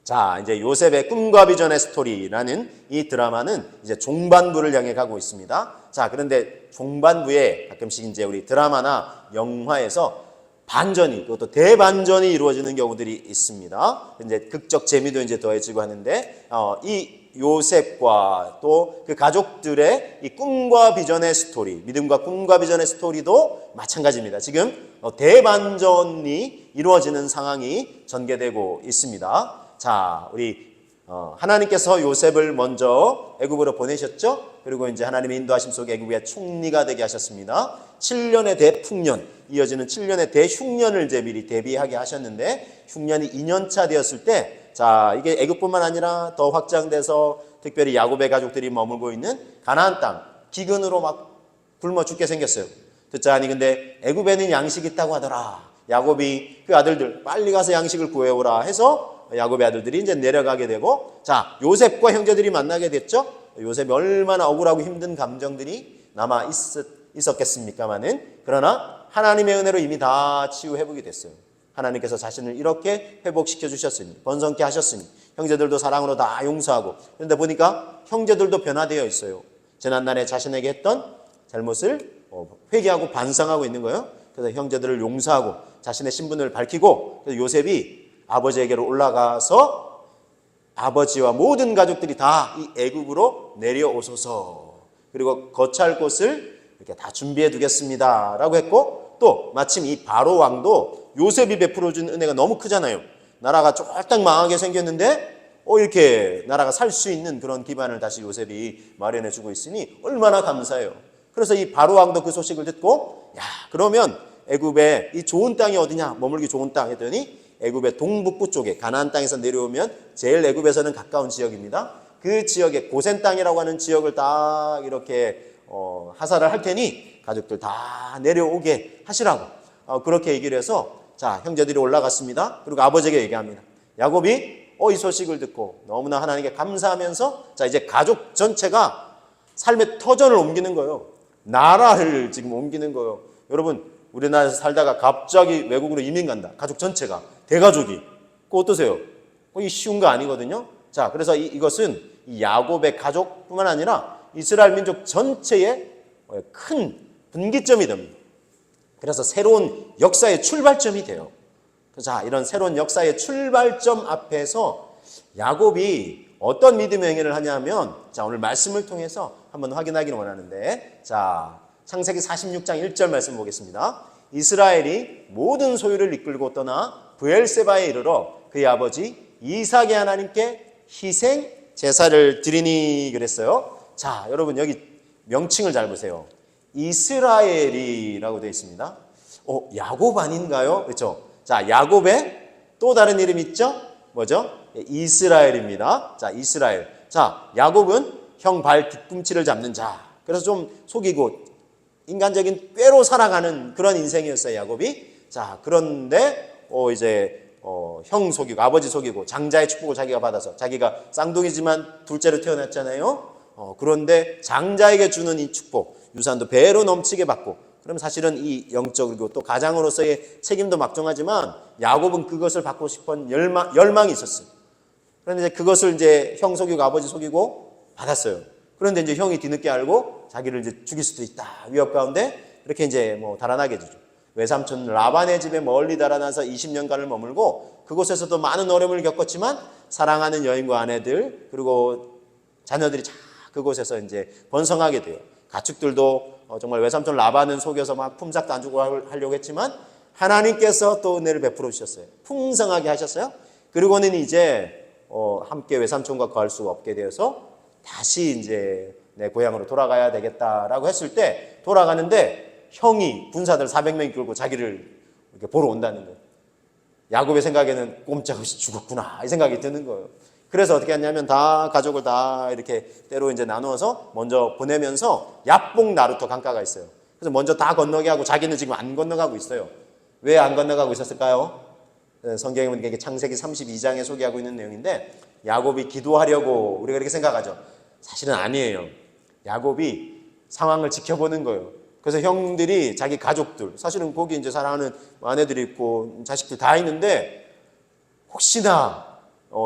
자, 이제 요셉의 꿈과 비전의 스토리라는 이 드라마는 이제 종반부를 향해 가고 있습니다. 자, 그런데 종반부에 가끔씩 이제 우리 드라마나 영화에서 반전이, 그것도 대반전이 이루어지는 경우들이 있습니다. 이제 극적 재미도 이제 더해지고 하는데, 이 요셉과 또 그 가족들의 이 꿈과 비전의 스토리, 믿음과 꿈과 비전의 스토리도 마찬가지입니다. 지금 대반전이 이루어지는 상황이 전개되고 있습니다. 자, 우리 하나님께서 요셉을 먼저 애굽으로 보내셨죠? 그리고 이제 하나님의 인도하심 속에 애굽의 총리가 되게 하셨습니다. 7년의 대풍년, 이어지는 7년의 대흉년을 이제 미리 대비하게 하셨는데, 흉년이 2년차 되었을 때, 자, 이게 애굽뿐만 아니라 더 확장돼서 특별히 야곱의 가족들이 머물고 있는 가나안 땅, 기근으로 막 굶어 죽게 생겼어요. 듣자하니 근데 애굽에는 양식이 있다고 하더라. 야곱이 그 아들들 빨리 가서 양식을 구해오라 해서 야곱의 아들들이 이제 내려가게 되고, 자, 요셉과 형제들이 만나게 됐죠. 요셉이 얼마나 억울하고 힘든 감정들이 남아 있었겠습니까마는, 그러나 하나님의 은혜로 이미 다 치유 회복이 됐어요. 하나님께서 자신을 이렇게 회복시켜 주셨으니, 번성케 하셨으니, 형제들도 사랑으로 다 용서하고, 그런데 보니까 형제들도 변화되어 있어요. 지난날에 자신에게 했던 잘못을 회개하고 반성하고 있는 거예요. 그래서 형제들을 용서하고 자신의 신분을 밝히고, 그래서 요셉이 아버지에게로 올라가서 아버지와 모든 가족들이 다 이 애굽으로 내려오소서, 그리고 거처할 곳을 이렇게 다 준비해 두겠습니다 라고 했고, 또 마침 이 바로 왕도 요셉이 베풀어준 은혜가 너무 크잖아요. 나라가 쫄딱 망하게 생겼는데 이렇게 나라가 살 수 있는 그런 기반을 다시 요셉이 마련해 주고 있으니 얼마나 감사해요. 그래서 이 바로 왕도 그 소식을 듣고, 야, 그러면 애굽의 이 좋은 땅이 어디냐, 머물기 좋은 땅 했더니 애굽의 동북부 쪽에 가나안 땅에서 내려오면 제일 애굽에서는 가까운 지역입니다. 그 지역에 고센 땅이라고 하는 지역을 딱 이렇게 하사를 할 테니 가족들 다 내려오게 하시라고 그렇게 얘기를 해서, 자, 형제들이 올라갔습니다. 그리고 아버지에게 얘기합니다. 야곱이 이 소식을 듣고 너무나 하나님께 감사하면서, 자, 이제 가족 전체가 삶의 터전을 옮기는 거예요. 나라를 지금 옮기는 거예요. 여러분, 우리나라에서 살다가 갑자기 외국으로 이민 간다. 가족 전체가, 대가족이. 그거 어떠세요? 이 쉬운 거 아니거든요. 자, 그래서 이것은 이 야곱의 가족뿐만 아니라 이스라엘 민족 전체의 큰 분기점이 됩니다. 그래서 새로운 역사의 출발점이 돼요. 자, 이런 새로운 역사의 출발점 앞에서 야곱이 어떤 믿음의 행위를 하냐면, 자, 오늘 말씀을 통해서 한번 확인하기를 원하는데, 자, 창세기 46장 1절 말씀 보겠습니다. 이스라엘이 모든 소유를 이끌고 떠나 브엘세바에 이르러 그의 아버지 이삭의 하나님께 희생 제사를 드리니 그랬어요. 자, 여러분 여기 명칭을 잘 보세요. 이스라엘이라고 되어 있습니다. 야곱 아닌가요? 그렇죠? 자, 야곱의 또 다른 이름 있죠? 뭐죠? 이스라엘입니다. 자, 이스라엘. 자, 야곱은 형 발 뒤꿈치를 잡는 자. 그래서 좀 속이고 인간적인 꾀로 살아가는 그런 인생이었어요, 야곱이. 자, 그런데 형 속이고 아버지 속이고 장자의 축복을 자기가 받아서, 자기가 쌍둥이지만 둘째로 태어났잖아요. 그런데 장자에게 주는 이 축복, 유산도 배로 넘치게 받고, 그럼 사실은 이 영적이고 또 가장으로서의 책임도 막중하지만 야곱은 그것을 받고 싶은 열망이 있었어요. 그런데 그것을 이제 형 속이고 아버지 속이고 받았어요. 그런데 이제 형이 뒤늦게 알고 자기를 이제 죽일 수도 있다, 위협 가운데 이렇게 이제 달아나게 되죠. 외삼촌 라반의 집에 멀리 달아나서 20년간을 머물고, 그곳에서도 많은 어려움을 겪었지만 사랑하는 여인과 아내들 그리고 자녀들이 다 그곳에서 이제 번성하게 돼요. 가축들도 정말 외삼촌 라반은 속여서 막 품삯도 안 주고 하려고 했지만 하나님께서 또 은혜를 베풀어 주셨어요. 풍성하게 하셨어요. 그리고는 이제 함께 외삼촌과 거할 수가 없게 되어서 다시 이제 내 고향으로 돌아가야 되겠다라고 했을 때 돌아가는데 형이 군사들 400명이 끌고 자기를 이렇게 보러 온다는 거예요. 야곱의 생각에는 꼼짝없이 죽었구나 이 생각이 드는 거예요. 그래서 어떻게 했냐면 다 가족을 다 이렇게 때로 이제 나누어서 먼저 보내면서 야복 나루토 강가가 있어요. 그래서 먼저 다 건너게 하고 자기는 지금 안 건너가고 있어요. 왜 안 건너가고 있었을까요? 성경에 보니까 이게 창세기 32장에 소개하고 있는 내용인데, 야곱이 기도하려고 우리가 이렇게 생각하죠. 사실은 아니에요. 야곱이 상황을 지켜보는 거예요. 그래서 형들이 자기 가족들, 사실은 거기 이제 사랑하는 아내들이 있고 자식들 다 있는데 혹시나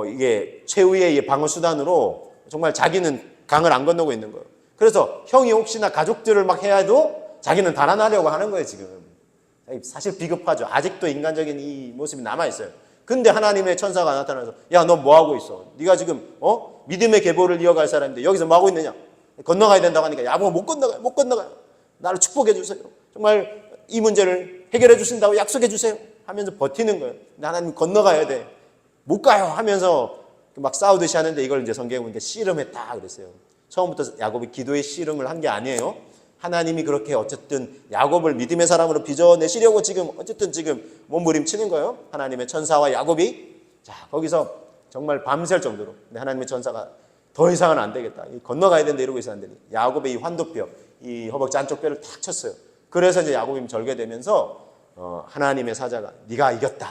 이게 최후의 방어 수단으로 정말 자기는 강을 안 건너고 있는 거예요. 그래서 형이 혹시나 가족들을 막 해야 해도 자기는 달아나려고 하는 거예요, 지금. 사실 비겁하죠. 아직도 인간적인 이 모습이 남아있어요. 근데 하나님의 천사가 나타나서 야, 너 뭐하고 있어? 네가 지금 믿음의 계보를 이어갈 사람인데 여기서 뭐하고 있느냐? 건너가야 된다고 하니까 야, 못 건너가요. 못 건너가요. 나를 축복해 주세요. 정말 이 문제를 해결해 주신다고 약속해 주세요. 하면서 버티는 거예요. 하나님 건너가야 돼. 못 가요 하면서 막 싸우듯이 하는데 이걸 이제 성경에 보니까 씨름했다 그랬어요. 처음부터 야곱이 기도의 씨름을 한 게 아니에요. 하나님이 그렇게 어쨌든 야곱을 믿음의 사람으로 빚어내시려고 지금 어쨌든 지금 몸부림치는 거예요. 하나님의 천사와 야곱이. 자, 거기서 정말 밤샐 정도로. 근데 하나님의 천사가 더 이상은 안 되겠다. 건너가야 된다 이러고 있어야 되니. 야곱의 이 환도뼈, 이 허벅지 안쪽 뼈를 탁 쳤어요. 그래서 이제 야곱이 절개되면서 하나님의 사자가 네가 이겼다.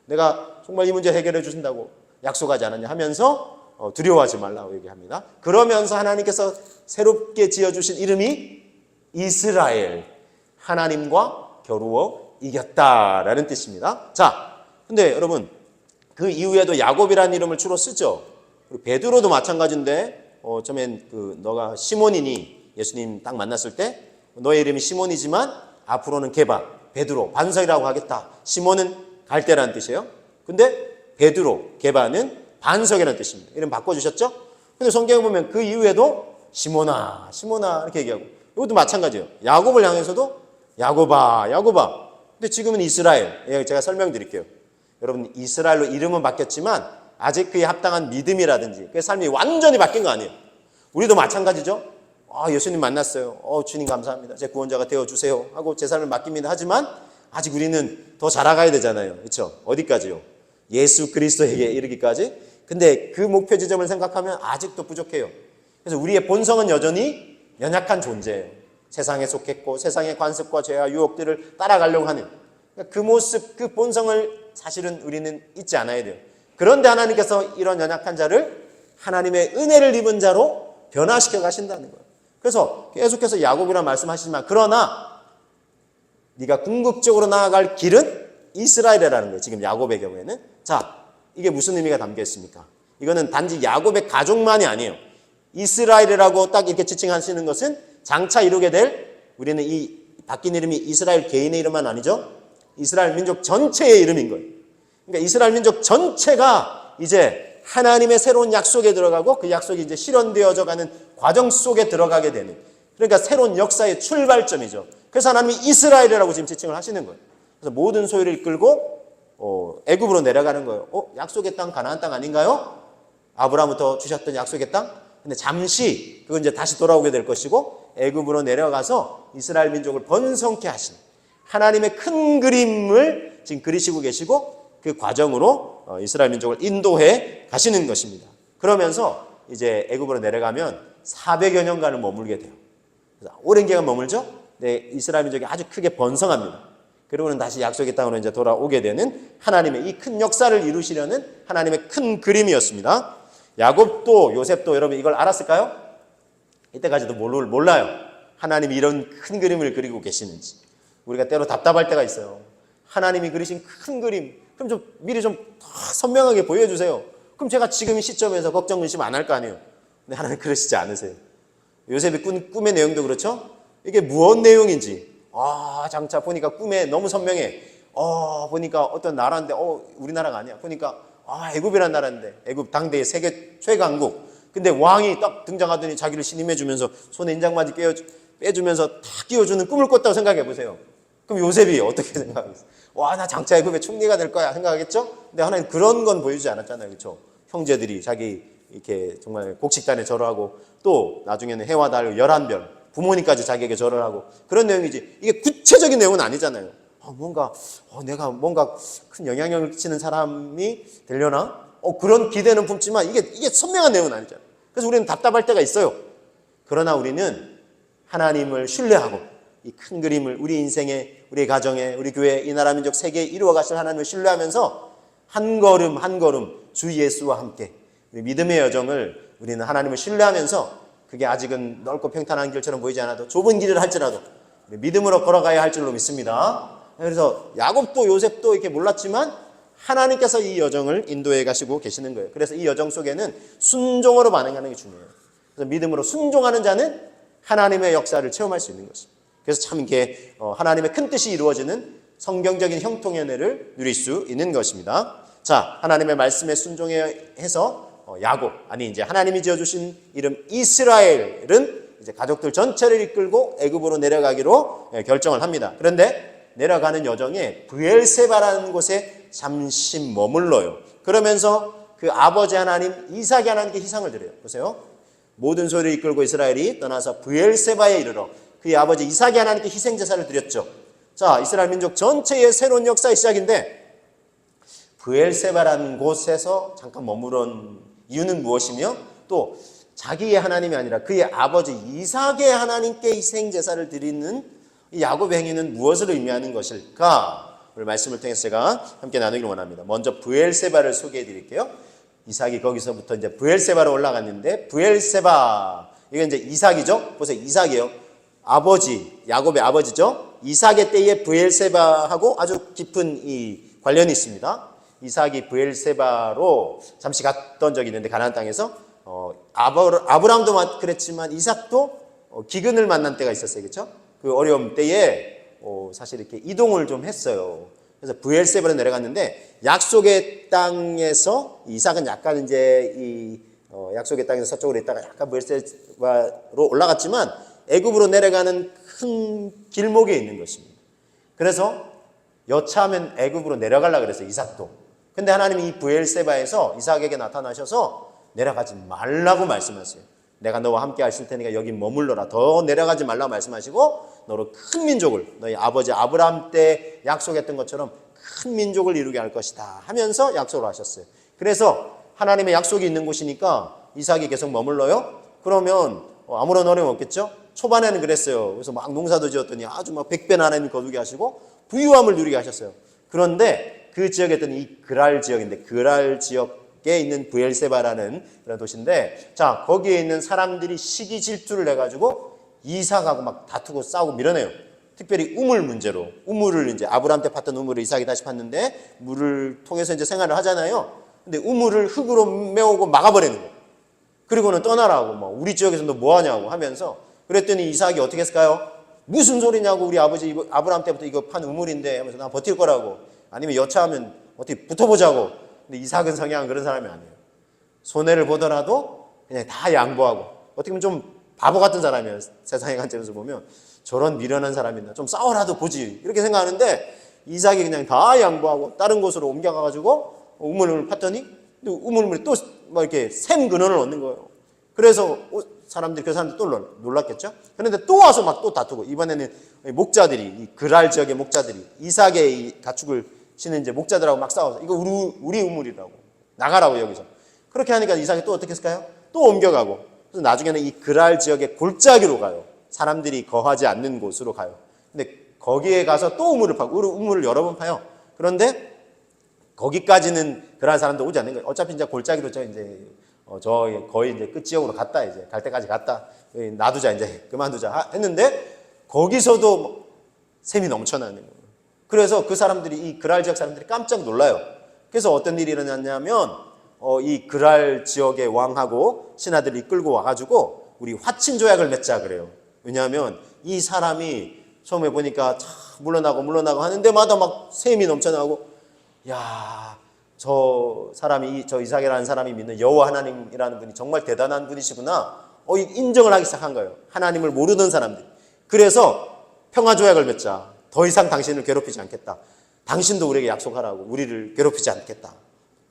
내가 정말 이 문제 해결해 주신다고 약속하지 않았냐 하면서 두려워하지 말라고 얘기합니다. 그러면서 하나님께서 새롭게 지어주신 이름이 이스라엘, 하나님과 겨루어 이겼다라는 뜻입니다. 자, 근데 여러분 그 이후에도 야곱이라는 이름을 주로 쓰죠. 그리고 베드로도 마찬가지인데 처음엔 너가 시몬이니 예수님 딱 만났을 때 너의 이름이 시몬이지만 앞으로는 게바, 베드로, 반석이라고 하겠다. 시몬은 갈대라는 뜻이에요. 근데 베드로, 게바는 반석이라는 뜻입니다. 이름 바꿔주셨죠? 근데 성경에 보면 그 이후에도 시몬아, 시몬아 이렇게 얘기하고 이것도 마찬가지예요. 야곱을 향해서도 야곱아, 야곱아. 근데 지금은 이스라엘. 제가 설명드릴게요. 여러분 이스라엘로 이름은 바뀌었지만 아직 그에 합당한 믿음이라든지 그 삶이 완전히 바뀐 거 아니에요. 우리도 마찬가지죠. 예수님 만났어요. 주님 감사합니다. 제 구원자가 되어주세요 하고 제 삶을 맡깁니다. 하지만 아직 우리는 더 자라가야 되잖아요. 그렇죠? 어디까지요? 예수 그리스도에게 이르기까지. 근데 그 목표 지점을 생각하면 아직도 부족해요. 그래서 우리의 본성은 여전히 연약한 존재예요. 세상에 속했고 세상의 관습과 죄와 유혹들을 따라가려고 하는 그 모습, 그 본성을 사실은 우리는 잊지 않아야 돼요. 그런데 하나님께서 이런 연약한 자를 하나님의 은혜를 입은 자로 변화시켜 가신다는 거예요. 그래서 계속해서 야곱이라 말씀하시지만 그러나 네가 궁극적으로 나아갈 길은 이스라엘이라는 거예요. 지금 야곱의 경우에는. 자, 이게 무슨 의미가 담겨 있습니까? 이거는 단지 야곱의 가족만이 아니에요. 이스라엘이라고 딱 이렇게 지칭하시는 것은 장차 이루게 될 우리는 이 바뀐 이름이 이스라엘 개인의 이름만 아니죠. 이스라엘 민족 전체의 이름인 거예요. 그러니까 이스라엘 민족 전체가 이제 하나님의 새로운 약속에 들어가고 그 약속이 이제 실현되어져 가는 과정 속에 들어가게 되는 그러니까 새로운 역사의 출발점이죠. 그래서 하나님이 이스라엘이라고 지금 지칭을 하시는 거예요. 그래서 모든 소유를 이끌고 애굽으로 내려가는 거예요. 약속의 땅 가나안 땅 아닌가요? 아브라함부터 주셨던 약속의 땅. 근데 잠시 그건 이제 다시 돌아오게 될 것이고 애굽으로 내려가서 이스라엘 민족을 번성케 하신 하나님의 큰 그림을 지금 그리시고 계시고 그 과정으로 이스라엘 민족을 인도해 가시는 것입니다. 그러면서 이제 애굽으로 내려가면 400여 년간을 머물게 돼요. 그래서 오랜 기간 머물죠. 네, 이스라엘 민족이 아주 크게 번성합니다. 그리고는 다시 약속의 땅으로 이제 돌아오게 되는 하나님의 이 큰 역사를 이루시려는 하나님의 큰 그림이었습니다. 야곱도 요셉도 여러분 이걸 알았을까요? 이때까지도 몰라요. 하나님이 이런 큰 그림을 그리고 계시는지. 우리가 때로 답답할 때가 있어요. 하나님이 그리신 큰 그림, 그럼 좀 미리 좀 더 선명하게 보여주세요. 그럼 제가 지금 이 시점에서 걱정, 의심 안 할 거 아니에요. 근데 하나님 그러시지 않으세요. 요셉의 꿈의 내용도 그렇죠? 이게 무엇 내용인지. 장차 보니까 꿈에 너무 선명해. 보니까 어떤 나라인데, 우리나라가 아니야. 보니까, 애굽이란 나라인데, 애굽 당대의 세계 최강국. 근데 왕이 딱 등장하더니 자기를 신임해주면서 손에 인장바지 빼주면서 다 끼워주는 꿈을 꿨다고 생각해 보세요. 그럼 요셉이 어떻게 생각하겠어요? 나 장차 애굽의 총리가 될 거야 생각하겠죠? 근데 하나님 그런 건 보여주지 않았잖아요. 그렇죠? 형제들이 자기 이렇게 정말 곡식단에 절하고 또 나중에는 해와 달 11별 부모님까지 자기에게 절을 하고 그런 내용이지 이게 구체적인 내용은 아니잖아요. 내가 뭔가 큰 영향력을 끼치는 사람이 되려나? 그런 기대는 품지만 이게 선명한 내용은 아니잖아요. 그래서 우리는 답답할 때가 있어요. 그러나 우리는 하나님을 신뢰하고 이 큰 그림을 우리 인생에, 우리 가정에, 우리 교회, 이 나라 민족 세계에 이루어 가실 하나님을 신뢰하면서 한 걸음 한 걸음 주 예수와 함께 우리 믿음의 여정을 우리는 하나님을 신뢰하면서 그게 아직은 넓고 평탄한 길처럼 보이지 않아도 좁은 길을 할지라도 믿음으로 걸어가야 할 줄로 믿습니다. 그래서 야곱도 요셉도 이렇게 몰랐지만 하나님께서 이 여정을 인도해 가시고 계시는 거예요. 그래서 이 여정 속에는 순종으로 반응하는 게 중요해요. 그래서 믿음으로 순종하는 자는 하나님의 역사를 체험할 수 있는 것입니다. 그래서 참 이게 하나님의 큰 뜻이 이루어지는 성경적인 형통의 은혜를 누릴 수 있는 것입니다. 자, 하나님의 말씀에 순종해서 야곱, 아니 이제 하나님이 지어주신 이름 이스라엘은 이제 가족들 전체를 이끌고 애굽으로 내려가기로 결정을 합니다. 그런데 내려가는 여정에 브엘세바라는 곳에 잠시 머물러요. 그러면서 그 아버지 하나님 이삭이 하나님께 희생을 드려요. 보세요. 모든 소리를 이끌고 이스라엘이 떠나서 브엘세바에 이르러 그의 아버지 이삭이 하나님께 희생제사를 드렸죠. 자, 이스라엘 민족 전체의 새로운 역사의 시작인데 브엘세바라는 곳에서 잠깐 머무른 이유는 무엇이며 또 자기의 하나님이 아니라 그의 아버지 이삭의 하나님께 희생제사를 드리는 이 야곱의 행위는 무엇을 의미하는 것일까? 오늘 말씀을 통해서 제가 함께 나누기를 원합니다. 먼저 브엘세바를 소개해 드릴게요. 이삭이 거기서부터 이제 브엘세바로 올라갔는데 브엘세바 이건 이제 이삭이죠. 보세요. 이삭이에요. 아버지, 야곱의 아버지죠. 이삭의 때에 브엘세바하고 아주 깊은 이 관련이 있습니다. 이삭이 브엘세바로 잠시 갔던 적이 있는데 가나안 땅에서 아브라함도 그랬지만 이삭도 기근을 만난 때가 있었어요. 그렇죠? 그 어려움 때에 사실 이렇게 이동을 좀 했어요. 그래서 브엘세바로 내려갔는데 약속의 땅에서 이삭은 약간 이제 이 약속의 땅에서 서쪽으로 있다가 약간 브엘세바로 올라갔지만 애굽으로 내려가는 큰 길목에 있는 것입니다. 그래서 여차하면 애굽으로 내려가려고 그랬어요. 이삭도. 근데 하나님이 이 브엘세바에서 이삭에게 나타나셔서 내려가지 말라고 말씀하세요. 내가 너와 함께 하실 테니까 여기 머물러라. 더 내려가지 말라고 말씀하시고 너로 큰 민족을 너희 아버지 아브라함 때 약속했던 것처럼 큰 민족을 이루게 할 것이다 하면서 약속을 하셨어요. 그래서 하나님의 약속이 있는 곳이니까 이삭이 계속 머물러요. 그러면 아무런 어려움 없겠죠? 초반에는 그랬어요. 그래서 막 농사도 지었더니 아주 막 100배나 하나님이 거두게 하시고 부유함을 누리게 하셨어요. 그런데 그 지역에 있던 이 그랄 지역인데 그랄 지역에 있는 브엘세바라는 그런 도시인데 자 거기에 있는 사람들이 시기 질투를 해가지고 이삭하고 막 다투고 싸우고 밀어내요. 특별히 우물 문제로 우물을 이제 아브라함 때 팠던 우물을 이삭이 다시 팠는데 물을 통해서 이제 생활을 하잖아요. 근데 우물을 흙으로 메우고 막아버리는 거예요. 그리고는 떠나라고 막 우리 지역에서 너 뭐하냐고 하면서 그랬더니 이삭이 어떻게 했을까요? 무슨 소리냐고 우리 아버지 아브라함 때부터 이거 판 우물인데 하면서 나 버틸 거라고 아니면 여차하면 어떻게 붙어보자고. 근데 이삭은 성향은 그런 사람이 아니에요. 손해를 보더라도 그냥 다 양보하고 어떻게 보면 좀 바보 같은 사람이에요. 세상의 관점에서 보면 저런 미련한 사람이나 좀 싸워라도 보지 이렇게 생각하는데 이삭이 그냥 다 양보하고 다른 곳으로 옮겨가가지고 우물을 팠더니 우물물이 또 막 이렇게 샘 근원을 얻는 거예요. 그래서 그 사람들이 또 놀랐겠죠. 그런데 또 와서 막 또 다투고 이번에는 목자들이 이 그랄 지역의 목자들이 이삭의 이 가축을 치는 이제 목자들하고 막 싸워서 이거 우리 우물이라고 나가라고 여기서 그렇게 하니까 이삭이 또 어떻게 했을까요? 또 옮겨가고 그래서 나중에는 이 그랄 지역의 골짜기로 가요. 사람들이 거하지 않는 곳으로 가요. 근데 거기에 가서 또 우물을 파고 우물을 여러 번 파요. 그런데 거기까지는 그런 사람도 오지 않는 거예요. 어차피 이제 골짜기로 저 거의 이제 끝 지역으로 갔다 이제 갈 때까지 갔다 놔두자 이제 그만두자 했는데 거기서도 샘이 넘쳐나는 거예요. 그래서 그 사람들이 이 그랄 지역 사람들이 깜짝 놀라요. 그래서 어떤 일이 일어났냐면 이 그랄 지역의 왕하고 신하들이 이끌고 와가지고 우리 화친 조약을 맺자 그래요. 왜냐하면 이 사람이 처음에 보니까 물러나고 하는 데마다 막 샘이 넘쳐나고 야, 저 이삭이라는 사람이 믿는 여호와 하나님이라는 분이 정말 대단한 분이시구나. 인정을 하기 시작한 거예요. 하나님을 모르던 사람들. 그래서 평화조약을 맺자. 더 이상 당신을 괴롭히지 않겠다. 당신도 우리에게 약속하라고. 우리를 괴롭히지 않겠다.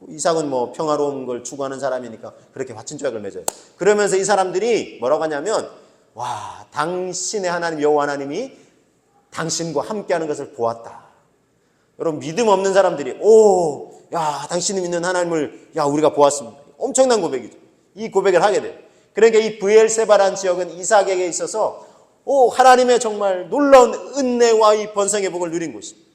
이삭은 뭐 평화로운 걸 추구하는 사람이니까 그렇게 화친조약을 맺어요. 그러면서 이 사람들이 뭐라고 하냐면 와, 당신의 하나님 여호와 하나님이 당신과 함께하는 것을 보았다. 여러분 믿음 없는 사람들이 당신이 믿는 하나님을 우리가 보았습니다. 엄청난 고백이죠. 이 고백을 하게 돼요. 그러니까 이 브엘세바라는 지역은 이삭에게 있어서 하나님의 정말 놀라운 은혜와 이 번성의 복을 누린 곳입니다.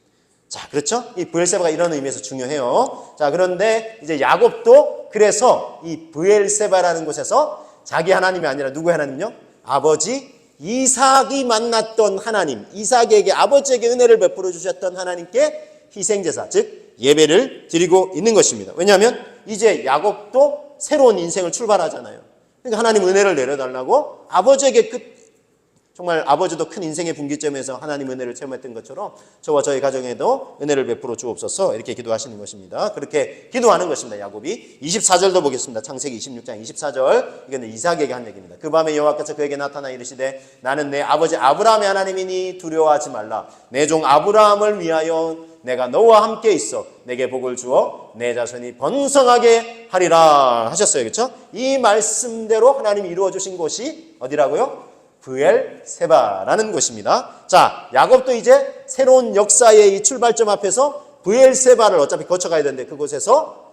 자, 그렇죠? 이 브엘세바가 이런 의미에서 중요해요. 자, 그런데 이제 야곱도 그래서 이 브엘세바라는 곳에서 자기 하나님이 아니라 누구의 하나님요? 아버지 이삭이 만났던 하나님, 이삭에게 아버지에게 은혜를 베풀어 주셨던 하나님께 희생제사, 즉 예배를 드리고 있는 것입니다. 왜냐하면 이제 야곱도 새로운 인생을 출발하잖아요. 그러니까 하나님 은혜를 내려달라고 아버지에게 정말 아버지도 큰 인생의 분기점에서 하나님 은혜를 체험했던 것처럼 저와 저희 가정에도 은혜를 베풀어 주옵소서 이렇게 기도하시는 것입니다. 그렇게 기도하는 것입니다. 야곱이 24절도 보겠습니다. 창세기 26장 24절 이거는 이삭에게 한 얘기입니다. 그 밤에 여호와께서 그에게 나타나 이르시되 나는 내 아버지 아브라함의 하나님이니 두려워하지 말라. 내 종 아브라함을 위하여 내가 너와 함께 있어 내게 복을 주어 내 자손이 번성하게 하리라 하셨어요. 그렇죠? 이 말씀대로 하나님이 이루어 주신 곳이 어디라고요? 브엘세바라는 곳입니다. 자, 야곱도 이제 새로운 역사의 이 출발점 앞에서 브엘세바를 어차피 거쳐가야 되는데 그곳에서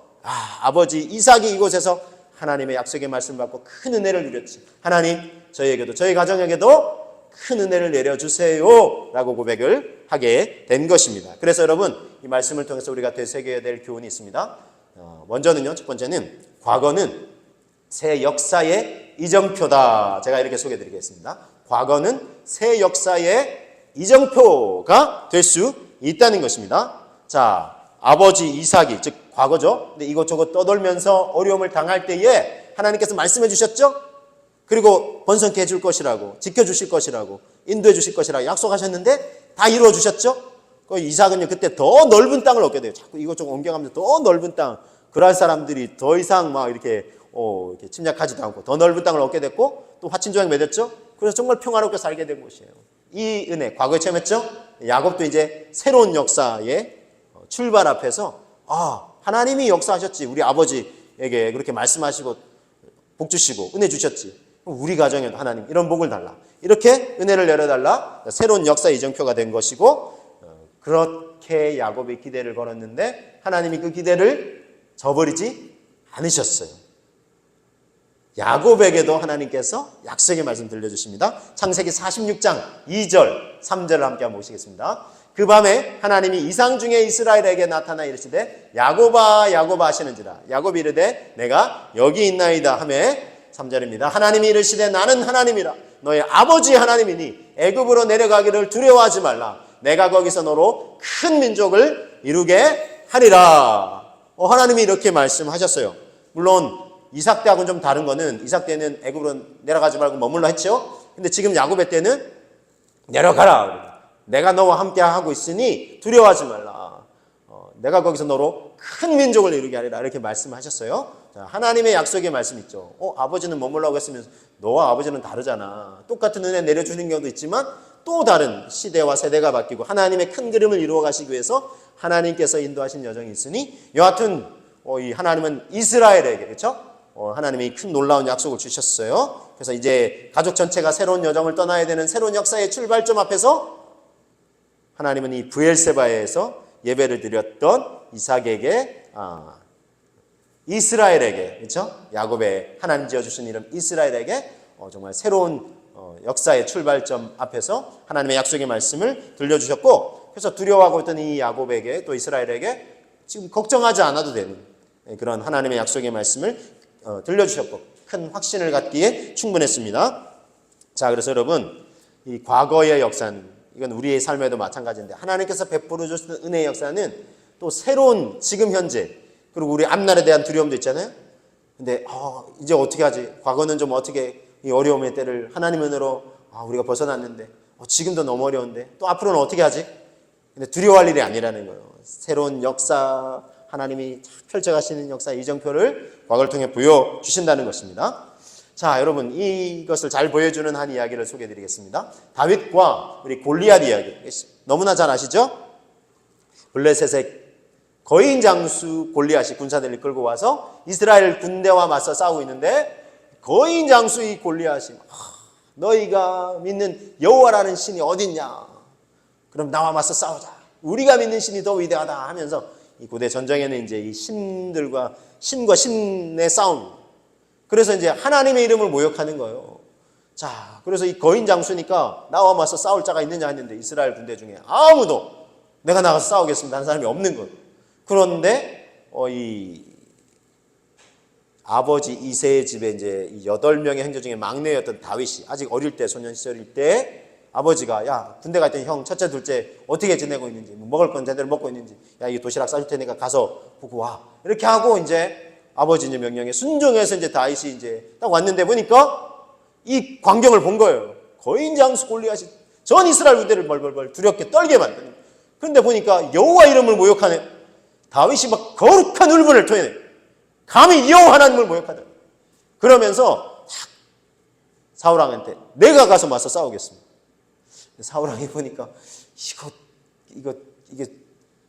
아버지 이삭이 이곳에서 하나님의 약속의 말씀을 받고 큰 은혜를 누렸지. 하나님 저희에게도 저희 가정에게도 큰 은혜를 내려주세요 라고 고백을 하게 된 것입니다. 그래서 여러분 이 말씀을 통해서 우리가 되새겨야 될 교훈이 있습니다. 먼저는요, 첫 번째는 과거는 새 역사의 이정표다. 제가 이렇게 소개해드리겠습니다. 과거는 새 역사의 이정표가 될 수 있다는 것입니다. 자, 아버지 이삭이 즉 과거죠. 근데 이것저것 떠돌면서 어려움을 당할 때에 하나님께서 말씀해 주셨죠. 그리고 번성케 해줄 것이라고, 지켜주실 것이라고, 인도해 주실 것이라고 약속하셨는데 다 이루어 주셨죠. 이삭은요 그때 더 넓은 땅을 얻게 돼요. 자꾸 이것저것 옮겨가면서 더 넓은 땅. 그럴 사람들이 더 이상 막 이렇게 침략하지도 않고 더 넓은 땅을 얻게 됐고 또 화친조약 맺었죠. 그래서 정말 평화롭게 살게 된 것이에요. 이 은혜 과거에 체험했죠. 야곱도 이제 새로운 역사의 출발 앞에서 하나님이 역사하셨지. 우리 아버지에게 그렇게 말씀하시고 복 주시고 은혜 주셨지. 우리 가정에도 하나님 이런 복을 달라. 이렇게 은혜를 내려달라. 새로운 역사 이정표가 된 것이고 그렇게 야곱이 기대를 걸었는데 하나님이 그 기대를 저버리지 않으셨어요. 야곱에게도 하나님께서 약속의 말씀 들려주십니다. 창세기 46장 2절 3절을 함께 한번 보시겠습니다. 그 밤에 하나님이 이상 중에 이스라엘에게 나타나 이르시되 야곱아 야곱아 하시는지라. 야곱이 이르되 내가 여기 있나이다 하매 3절입니다. 하나님이 이르시되 나는 하나님이라 너의 아버지 하나님이니 애굽으로 내려가기를 두려워하지 말라. 내가 거기서 너로 큰 민족을 이루게 하리라. 하나님이 이렇게 말씀하셨어요. 물론 이삭 때하고는 좀 다른 거는 이삭 때는 애굽으로 내려가지 말고 머물러 했죠. 근데 지금 야곱의 때는 내려가라. 내가 너와 함께 하고 있으니 두려워하지 말라. 내가 거기서 너로 큰 민족을 이루게 하리라. 이렇게 말씀하셨어요. 자, 하나님의 약속의 말씀 있죠. 아버지는 머물라고 했으면 너와 아버지는 다르잖아. 똑같은 은혜 내려주는 경우도 있지만 또 다른 시대와 세대가 바뀌고 하나님의 큰 그림을 이루어 가시기 위해서 하나님께서 인도하신 여정이 있으니 여하튼 이 하나님은 이스라엘에게 그렇죠? 하나님이 큰 놀라운 약속을 주셨어요. 그래서 이제 가족 전체가 새로운 여정을 떠나야 되는 새로운 역사의 출발점 앞에서 하나님은 이 브엘세바에서 예배를 드렸던 이삭에게 이스라엘에게 그렇죠? 야곱의 하나님 지어주신 이름 이스라엘에게 정말 새로운 역사의 출발점 앞에서 하나님의 약속의 말씀을 들려주셨고 그래서 두려워하고 있던 이 야곱에게 또 이스라엘에게 지금 걱정하지 않아도 되는 그런 하나님의 약속의 말씀을 들려주셨고 큰 확신을 갖기에 충분했습니다. 자, 그래서 여러분 이 과거의 역사는 이건 우리의 삶에도 마찬가지인데 하나님께서 베풀어 주신 은혜의 역사는 또 새로운 지금 현재 그리고 우리 앞날에 대한 두려움도 있잖아요. 근데 이제 어떻게 하지? 과거는 좀 어떻게 이 어려움의 때를 하나님 은혜로 우리가 벗어났는데 지금도 너무 어려운데 또 앞으로는 어떻게 하지? 근데 두려워할 일이 아니라는 거예요. 새로운 역사 하나님이 펼쳐가시는 역사 이정표를 과거를 통해 보여주신다는 것입니다. 자, 여러분 이것을 잘 보여주는 한 이야기를 소개해드리겠습니다. 다윗과 우리 골리앗 이야기 너무나 잘 아시죠? 블레셋의 거인 장수 골리앗이 군사들을 이끌고 와서 이스라엘 군대와 맞서 싸우고 있는데 거인 장수 이 골리앗이 너희가 믿는 여호와라는 신이 어딨냐? 그럼 나와 맞서 싸우자. 우리가 믿는 신이 더 위대하다 하면서 이 고대 전쟁에는 이제 이 신과 신의 싸움. 그래서 이제 하나님의 이름을 모욕하는 거예요. 자, 그래서 이 거인 장수니까 나와 맞서 싸울 자가 있느냐 했는데 이스라엘 군대 중에 아무도 내가 나가서 싸우겠습니다 하는 사람이 없는 거예요. 그런데 이 아버지 이새의 집에 이제 8명의 형제 중에 막내였던 다윗이 아직 어릴 때 소년 시절일 때 아버지가 야 군대 갈 때 형 첫째 둘째 어떻게 지내고 있는지 뭐 먹을 건 제대로 먹고 있는지 야 이 도시락 싸줄 테니까 가서 보고 와 이렇게 하고 이제 아버지 이제 명령에 순종해서 이제 다윗이 이제 딱 왔는데 보니까 이 광경을 본 거예요. 거인 장수 골리앗이 전 이스라엘 부대를 벌벌벌 두렵게 떨게 만드는. 그런데 보니까 여호와 이름을 모욕하는 다윗이 막 거룩한 울분을 토해내. 감히 여호와 하나님을 모욕하다. 그러면서 사울 왕한테 내가 가서 맞서 싸우겠습니다. 사울 왕이 보니까 이게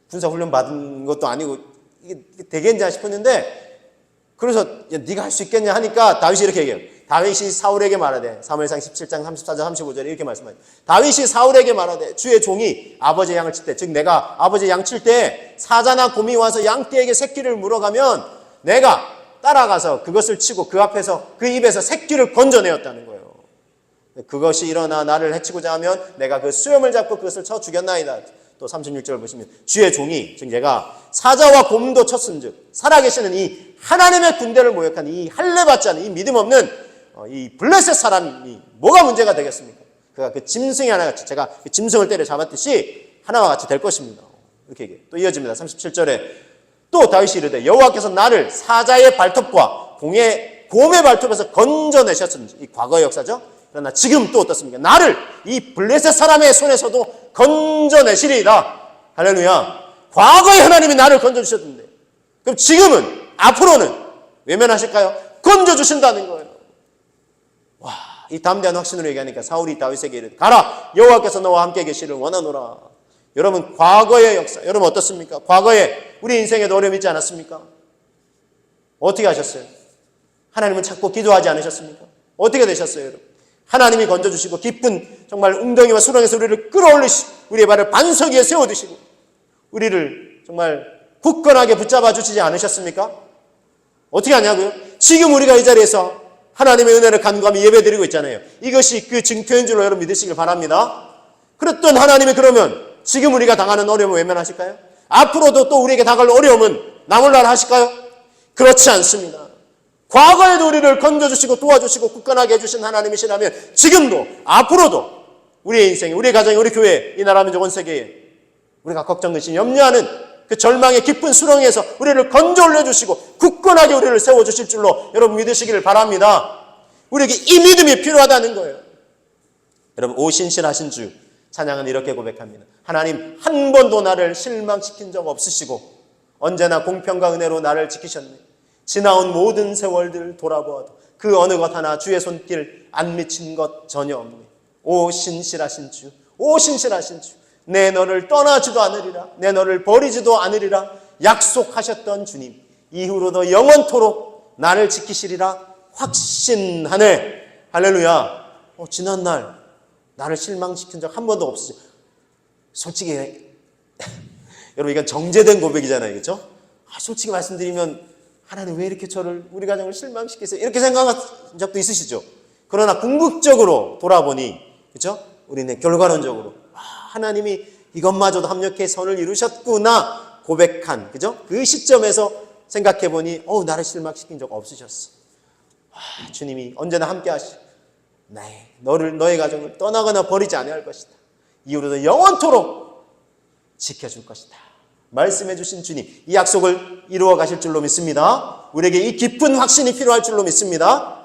군사 훈련 받은 것도 아니고 이게 되겠냐 싶었는데 그래서 네가 할 수 있겠냐 하니까 다윗이 이렇게 얘기해요. 다윗이 사울에게 말하되 사무엘상 17장 34절 35절에 이렇게 말씀하죠. 다윗이 사울에게 말하되 주의 종이 아버지의 양을 칠 때 즉 내가 아버지의 양 칠 때 사자나 곰이 와서 양떼에게 새끼를 물어가면 내가 따라가서 그것을 치고 그 앞에서 그 입에서 새끼를 건져내었다는 거예요. 그것이 일어나 나를 해치고자 하면 내가 그 수염을 잡고 그것을 쳐 죽였나이다. 또 36절 보시면 주의 종이 즉 얘가 사자와 곰도 쳤은즉 살아계시는 이 하나님의 군대를 모욕한 이 할례받지 않은 이 믿음 없는 이 블레셋 사람이 뭐가 문제가 되겠습니까? 그가 그 짐승이 하나같이 제가 그 짐승을 때려 잡았듯이 하나와 같이 될 것입니다. 이렇게 얘기해요. 또 이어집니다. 37절에 또 다윗이 이르되 여호와께서 나를 사자의 발톱과 곰의 발톱에서 건져내셨습니다. 이 과거의 역사죠. 그러나 지금 또 어떻습니까? 나를 이 블레셋 사람의 손에서도 건져내시리이다. 할렐루야. 과거에 하나님이 나를 건져주셨는데 그럼 지금은 앞으로는 외면하실까요? 건져주신다는 거예요. 와, 이 담대한 확신으로 얘기하니까 사울이 다윗에게 이르되 가라 여호와께서 너와 함께 계시를 원하노라. 여러분 과거의 역사 여러분 어떻습니까? 과거에 우리 인생에도 어려움이 있지 않았습니까? 어떻게 하셨어요? 하나님은 찾고 기도하지 않으셨습니까? 어떻게 되셨어요 여러분? 하나님이 건져주시고 깊은 정말 웅덩이와 수렁에서 우리를 끌어올리시고 우리의 발을 반석 위에 세워두시고 우리를 정말 굳건하게 붙잡아 주시지 않으셨습니까? 어떻게 하냐고요? 지금 우리가 이 자리에서 하나님의 은혜를 간구하며 예배드리고 있잖아요. 이것이 그 증표인 줄로 여러분 믿으시길 바랍니다. 그랬던 하나님이 그러면 지금 우리가 당하는 어려움을 외면하실까요? 앞으로도 또 우리에게 다가올 어려움은 나몰라라 하실까요? 그렇지 않습니다. 과거에도 우리를 건져주시고 도와주시고 굳건하게 해주신 하나님이시라면 지금도 앞으로도 우리의 인생에 우리의 가정에 우리 교회에 이 나라 민족 온 세계에 우리가 걱정 근심 염려하는 그 절망의 깊은 수렁에서 우리를 건져 올려주시고 굳건하게 우리를 세워주실 줄로 여러분 믿으시기를 바랍니다. 우리에게 이 믿음이 필요하다는 거예요. 여러분 오신실하신 주 찬양은 이렇게 고백합니다. 하나님 한 번도 나를 실망시킨 적 없으시고 언제나 공평과 은혜로 나를 지키셨네. 지나온 모든 세월들 돌아보아도 그 어느 것 하나 주의 손길 안 미친 것 전혀 없네. 오 신실하신 주, 오 신실하신 주, 내 너를 떠나지도 않으리라, 내 너를 버리지도 않으리라 약속하셨던 주님, 이후로도 영원토록 나를 지키시리라 확신하네. 할렐루야. 지난날 나를 실망시킨 적 한 번도 없으시. 솔직히 여러분 이건 정제된 고백이잖아요, 그렇죠? 솔직히 말씀드리면 하나님 왜 이렇게 저를 우리 가정을 실망시키세요? 이렇게 생각한 적도 있으시죠? 그러나 궁극적으로 돌아보니 그렇죠? 우리는 결과론적으로 하나님이 이것마저도 합력해 선을 이루셨구나 고백한 그죠? 그 시점에서 생각해 보니 나를 실망시킨 적 없으셨어. 주님이 언제나 함께 하시고 너의 가정을 떠나거나 버리지 아니할 것이다. 이후로도 영원토록 지켜줄 것이다. 말씀해 주신 주님 이 약속을 이루어 가실 줄로 믿습니다. 우리에게 이 깊은 확신이 필요할 줄로 믿습니다.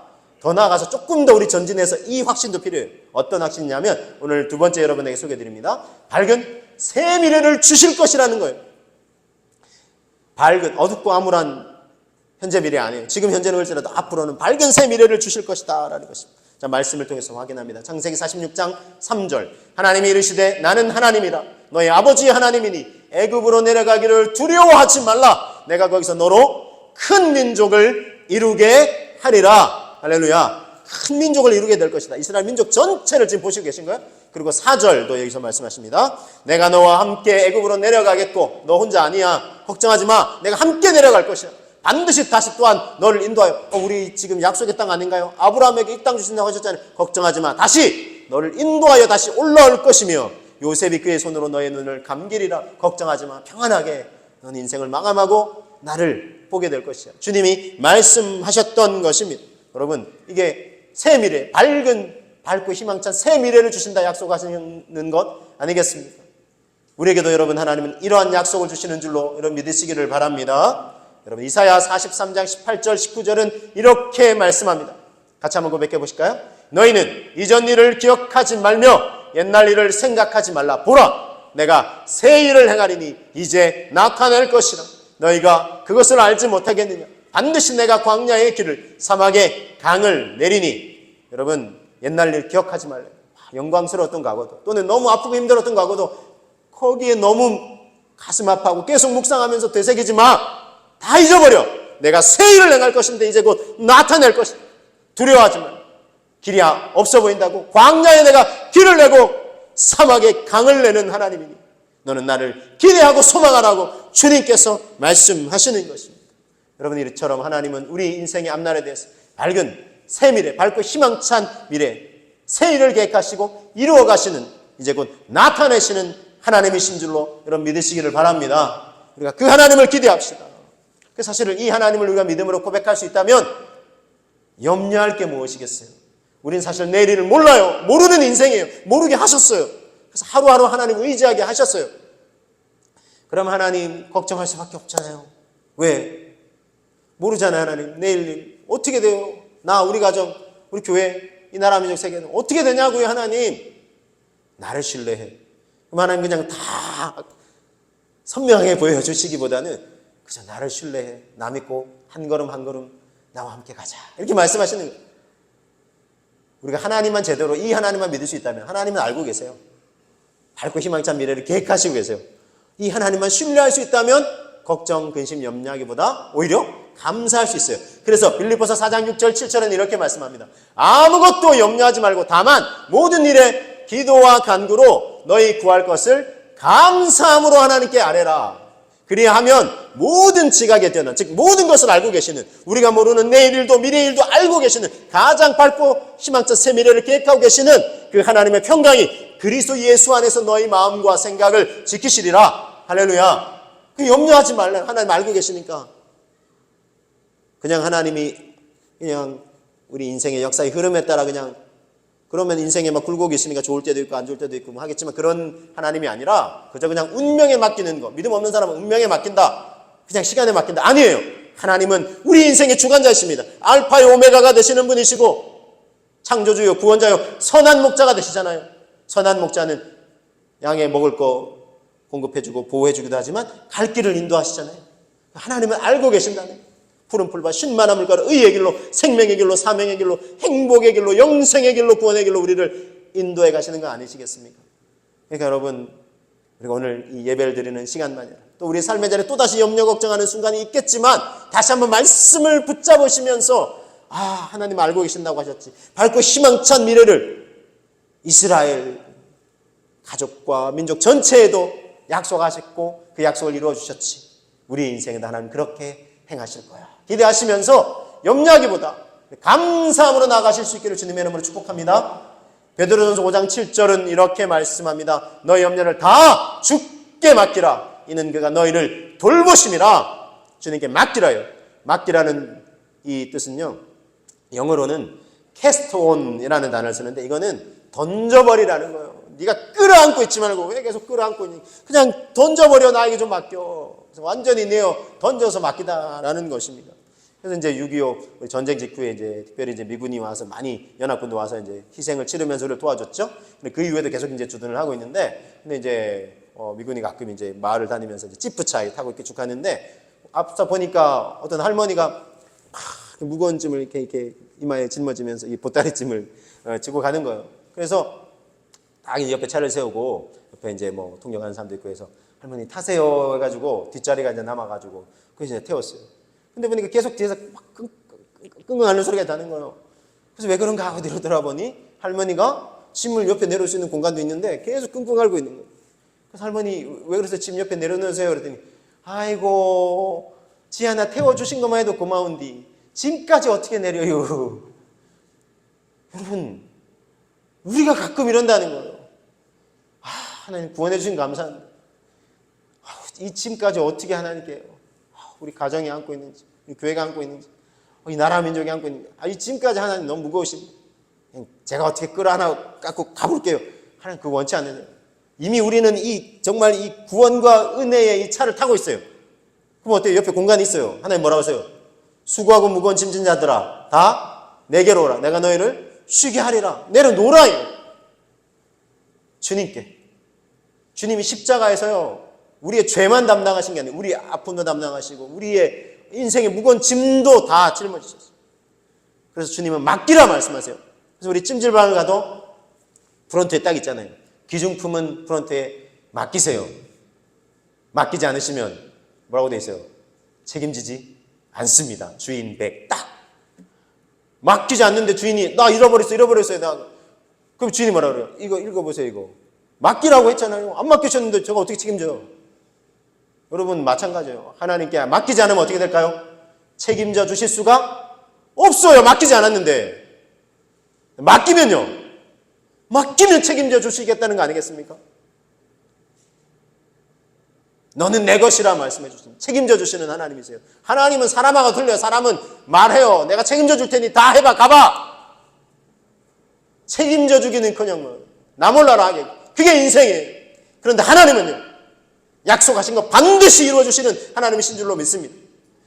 더 나아가서 조금 더 우리 전진해서 이 확신도 필요해요. 어떤 확신이냐면 오늘 두 번째 여러분에게 소개해드립니다. 밝은 새 미래를 주실 것이라는 거예요. 밝은 어둡고 암울한 현재 미래 아니에요. 지금 현재는 할지라도 앞으로는 밝은 새 미래를 주실 것이다 라는 것입니다. 자, 말씀을 통해서 확인합니다. 창세기 46장 3절 하나님이 이르시되 나는 하나님이라 너의 아버지의 하나님이니 애굽으로 내려가기를 두려워하지 말라. 내가 거기서 너로 큰 민족을 이루게 하리라. 할렐루야. 큰 민족을 이루게 될 것이다. 이스라엘 민족 전체를 지금 보시고 계신 거예요. 그리고 4절도 여기서 말씀하십니다. 내가 너와 함께 애굽으로 내려가겠고 너 혼자 아니야. 걱정하지 마. 내가 함께 내려갈 것이야. 반드시 다시 또한 너를 인도하여 우리 지금 약속의 땅 아닌가요? 아브라함에게 이 땅 주신다고 하셨잖아요. 걱정하지 마. 다시 너를 인도하여 다시 올라올 것이며 요셉이 그의 손으로 너의 눈을 감기리라. 걱정하지 마. 평안하게 넌 인생을 마감하고 나를 보게 될 것이야. 주님이 말씀하셨던 것입니다. 여러분 이게 새 미래, 밝은 밝고 희망찬 새 미래를 주신다 약속하시는 것 아니겠습니까? 우리에게도 여러분 하나님은 이러한 약속을 주시는 줄로 여러분 믿으시기를 바랍니다. 여러분 이사야 43장 18절 19절은 이렇게 말씀합니다. 같이 한번 고백해 보실까요? 너희는 이전 일을 기억하지 말며 옛날 일을 생각하지 말라. 보라, 내가 새 일을 행하리니 이제 나타낼 것이라. 너희가 그것을 알지 못하겠느냐? 반드시 내가 광야의 길을 사막에 강을 내리니. 여러분 옛날 일 기억하지 말래요. 영광스러웠던 과거도 또는 너무 아프고 힘들었던 과거도 거기에 너무 가슴 아파하고 계속 묵상하면서 되새기지 마. 다 잊어버려. 내가 새 일을 행할 것인데 이제 곧 나타낼 것이다. 두려워하지 마. 길이 없어 보인다고 광야에 내가 길을 내고 사막에 강을 내는 하나님이니 너는 나를 기대하고 소망하라고 주님께서 말씀하시는 것입니다. 여러분 이처럼 하나님은 우리 인생의 앞날에 대해서 밝은 새 미래, 밝고 희망찬 미래, 새 일을 계획하시고 이루어 가시는 이제 곧 나타내시는 하나님이신 줄로 여러분 믿으시기를 바랍니다. 우리가 그 하나님을 기대합시다. 사실은 이 하나님을 우리가 믿음으로 고백할 수 있다면 염려할 게 무엇이겠어요? 우린 사실 내일을 몰라요. 모르는 인생이에요. 모르게 하셨어요. 그래서 하루하루 하나님을 의지하게 하셨어요. 그럼 하나님 걱정할 수밖에 없잖아요. 왜? 모르잖아요. 하나님 내일 어떻게 돼요? 나, 우리 가정, 우리 교회, 이 나라 민족 세계는 어떻게 되냐고요. 하나님 나를 신뢰해. 그럼 하나님 그냥 다 선명하게 보여주시기보다는 그저 나를 신뢰해. 나 믿고 한 걸음 한 걸음 나와 함께 가자. 이렇게 말씀하시는 거예요. 우리가 하나님만 제대로 이 하나님만 믿을 수 있다면 하나님은 알고 계세요. 밝고 희망찬 미래를 계획하시고 계세요. 이 하나님만 신뢰할 수 있다면 걱정, 근심, 염려하기보다 오히려 감사할 수 있어요. 그래서 빌립보서 4장 6절 7절은 이렇게 말씀합니다. 아무것도 염려하지 말고 다만 모든 일에 기도와 간구로 너희 구할 것을 감사함으로 하나님께 아뢰라. 그리하면 모든 지각에 뛰어난, 즉 모든 것을 알고 계시는, 우리가 모르는 내일 일도 미래 일도 알고 계시는, 가장 밝고 희망찬 새 미래를 계획하고 계시는 그 하나님의 평강이 그리스도 예수 안에서 너희 마음과 생각을 지키시리라. 할렐루야. 그 염려하지 말라. 하나님 알고 계시니까. 그냥 하나님이 그냥 우리 인생의 역사의 흐름에 따라 그냥 그러면 인생에 막 굴고 계시니까 좋을 때도 있고 안 좋을 때도 있고 뭐 하겠지만 그런 하나님이 아니라 그저 그냥 운명에 맡기는 거. 믿음 없는 사람은 운명에 맡긴다. 그냥 시간에 맡긴다. 아니에요. 하나님은 우리 인생의 주관자이십니다. 알파요 오메가가 되시는 분이시고 창조주요 구원자요 선한 목자가 되시잖아요. 선한 목자는 양에 먹을 거 공급해주고 보호해주기도 하지만 갈 길을 인도하시잖아요. 하나님은 알고 계신다네. 푸른 풀과 쉰만한 물가로 의의 길로 생명의 길로 사명의 길로 행복의 길로 영생의 길로 구원의 길로 우리를 인도해 가시는 거 아니시겠습니까? 그러니까 여러분 우리가 오늘 이 예배를 드리는 시간만이라 또 우리 삶의 자리에 또다시 염려 걱정하는 순간이 있겠지만 다시 한번 말씀을 붙잡으시면서 하나님 알고 계신다고 하셨지. 밝고 희망찬 미래를 이스라엘 가족과 민족 전체에도 약속하셨고 그 약속을 이루어 주셨지. 우리 인생에도 하나님 그렇게 행하실 거야. 기대하시면서 염려하기보다 감사함으로 나아가실 수 있기를 주님의 이름으로 축복합니다. 베드로전서 5장 7절은 이렇게 말씀합니다. 너희 염려를 다 주께 맡기라. 이는 그가 너희를 돌보심이라. 주님께 맡기라요. 맡기라는 이 뜻은요. 영어로는 캐스트온이라는 단어를 쓰는데 이거는 던져버리라는 거예요. 네가 끌어안고 있지 말고 왜 계속 끌어안고 있니? 그냥 던져버려. 나에게 좀 맡겨. 그래서 완전히 내어 던져서 맡기다라는 것입니다. 그래서 이제 6.25 전쟁 직후에 이제 특별히 이제 미군이 와서 많이 연합군도 와서 이제 희생을 치르면서 우리를 도와줬죠. 근데 그 이후에도 계속 이제 주둔을 하고 있는데, 근데 이제 미군이 가끔 이제 마을을 다니면서 이제 지프차에 타고 이렇게 쭉 가는데 앞서 보니까 어떤 할머니가 무거운 짐을 이렇게 이마에 짊어지면서 이 보따리짐을 지고 가는 거예요. 그래서 딱 이제 옆에 차를 세우고 옆에 이제 뭐 통역하는 사람도 있고 해서 할머니 타세요 해가지고 뒷자리가 이제 남아가지고 그래서 이제 태웠어요. 근데 보니까 계속 뒤에서 막 끙끙하는 소리가 나는 거예요. 그래서 왜 그런가 하고 뒤로 돌아보니 할머니가 짐을 옆에 내려올 수 있는 공간도 있는데 계속 끙끙 앓고 있는 거예요. 그래서 할머니 왜 그러세요? 짐 옆에 내려놓으세요. 그랬더니 아이고 지하나 태워주신 것만 해도 고마운디 짐까지 어떻게 내려요. 여러분 우리가 가끔 이런다는 거예요. 하나님 구원해 주신 감사합니다. 이 짐까지 어떻게 하나님께 우리 가정이 안고 있는지, 우리 교회가 안고 있는지, 이 나라 민족이 안고 있는지, 이 짐까지 하나님 너무 무거우십니다. 제가 어떻게 끌어안아 갖고 가볼게요. 하나님 그거 원치 않는데 이미 우리는 정말 이 구원과 은혜의 이 차를 타고 있어요. 그럼 어때요? 옆에 공간이 있어요. 하나님 뭐라고 하세요? 수고하고 무거운 짐진 자들아 다 내게로 오라. 내가 너희를 쉬게 하리라. 내려놓으라요. 주님이 십자가에서요 우리의 죄만 담당하신 게 아니에요. 우리의 아픔도 담당하시고 우리의 인생의 무거운 짐도 다 짊어지셨어요. 그래서 주님은 맡기라 말씀하세요. 그래서 우리 찜질방을 가도 프론트에 딱 있잖아요. 귀중품은 프론트에 맡기세요. 맡기지 않으시면 뭐라고 돼 있어요? 책임지지 않습니다. 주인 백 딱. 맡기지 않는데 주인이 나 잃어버렸어요. 그럼 주인이 뭐라 그래요? 이거 읽어보세요. 이거 맡기라고 했잖아요. 안 맡기셨는데 제가 어떻게 책임져요? 여러분 마찬가지예요. 하나님께 맡기지 않으면 어떻게 될까요? 책임져 주실 수가 없어요. 맡기지 않았는데. 맡기면 책임져 주시겠다는 거 아니겠습니까? 너는 내 것이라 말씀해 주십니다. 책임져 주시는 하나님이세요. 하나님은 사람하고 틀려요. 사람은 말해요. 내가 책임져 줄 테니 다 해봐. 가봐. 책임져 주기는커녕 나 몰라라 하게. 그게 인생이에요. 그런데 하나님은요. 약속하신 거 반드시 이루어주시는 하나님이신 줄로 믿습니다.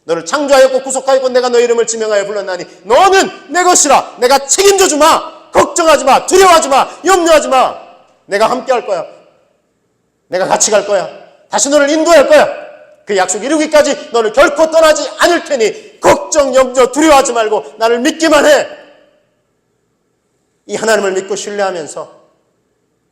너를 창조하였고 구속하였고 내가 너 이름을 지명하여 불렀나니 너는 내 것이라. 내가 책임져 주마. 걱정하지 마. 두려워하지 마. 염려하지 마. 내가 함께 할 거야. 내가 같이 갈 거야. 다시 너를 인도할 거야. 그 약속 이루기까지 너를 결코 떠나지 않을 테니 걱정, 염려, 두려워하지 말고 나를 믿기만 해. 이 하나님을 믿고 신뢰하면서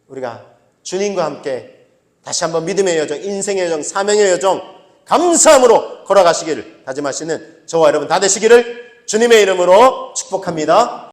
우리가 주님과 함께 다시 한번 믿음의 여정, 인생의 여정, 사명의 여정 감사함으로 걸어가시기를 다짐하시는 저와 여러분 다 되시기를 주님의 이름으로 축복합니다.